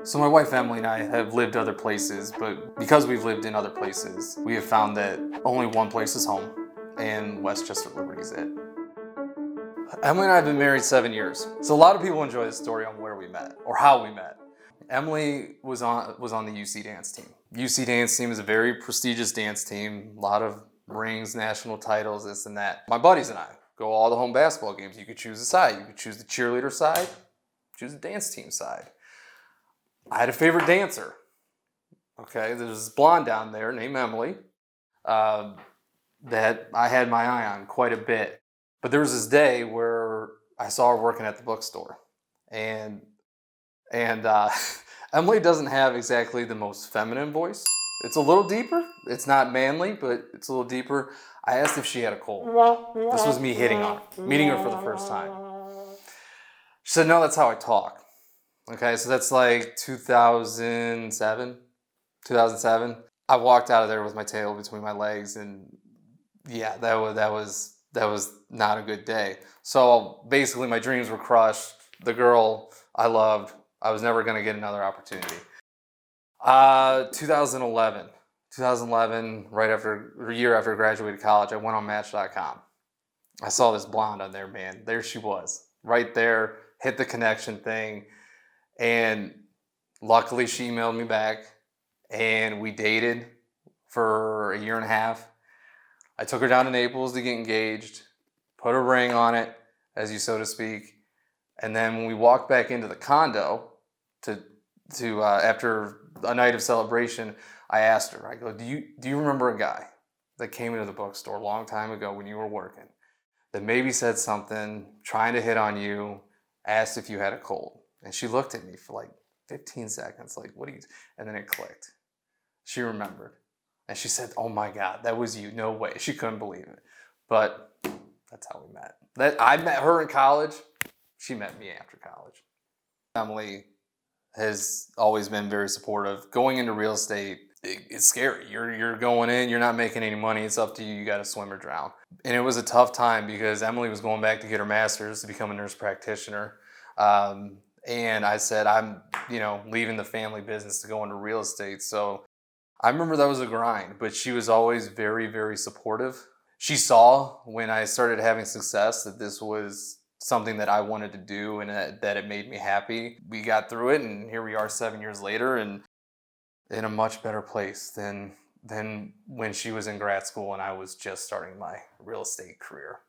So my wife Emily and I have lived other places, but because we've lived in other places, we have found that only one place is home, and Westchester Liberty's it. Emily and I have been married 7 years, so a lot of people enjoy the story on where we met or how we met. Emily was on the UC dance team. UC dance team is a very prestigious dance team, a lot of rings, national titles, this and that. My buddies and I go all the home basketball games. You could choose a side. You could choose the cheerleader side, choose the dance team side. I had a favorite dancer. Okay, there's this blonde down there named Emily that I had my eye on quite a bit. But there was this day where I saw her working at the bookstore, and Emily doesn't have exactly the most feminine voice. It's a little deeper. It's not manly, but it's a little deeper. I asked if she had a cold. This was me hitting on her, meeting her for the first time. She said, "No, that's how I talk." Okay, so that's like 2007. I walked out of there with my tail between my legs, and yeah, that was not a good day. So basically, my dreams were crushed. The girl I loved, I was never going to get another opportunity. 2011, a year after I graduated college, I went on Match.com. I saw this blonde on there, man. There she was, right there. Hit the connection thing. And luckily she emailed me back and we dated for a year and a half. I took her down to Naples to get engaged, put a ring on it, as you so to speak. And then when we walked back into the condo to after a night of celebration, I asked her, I go, do you remember a guy that came into the bookstore a long time ago when you were working that maybe said something, trying to hit on you, asked if you had a cold? And she looked at me for like 15 seconds, like, what are you? And then it clicked. She remembered. And she said, "Oh my God, that was you. No way." She couldn't believe it. But that's how we met. I met her in college. She met me after college. Emily has always been very supportive. Going into real estate, it's scary. You're going in, you're not making any money. It's up to you. You got to swim or drown. And it was a tough time because Emily was going back to get her master's to become a nurse practitioner. And I said, I'm, leaving the family business to go into real estate. So I remember that was a grind, but she was always very, very supportive. She saw when I started having success that this was something that I wanted to do and that it made me happy. We got through it, and here we are 7 years later and in a much better place than when she was in grad school and I was just starting my real estate career.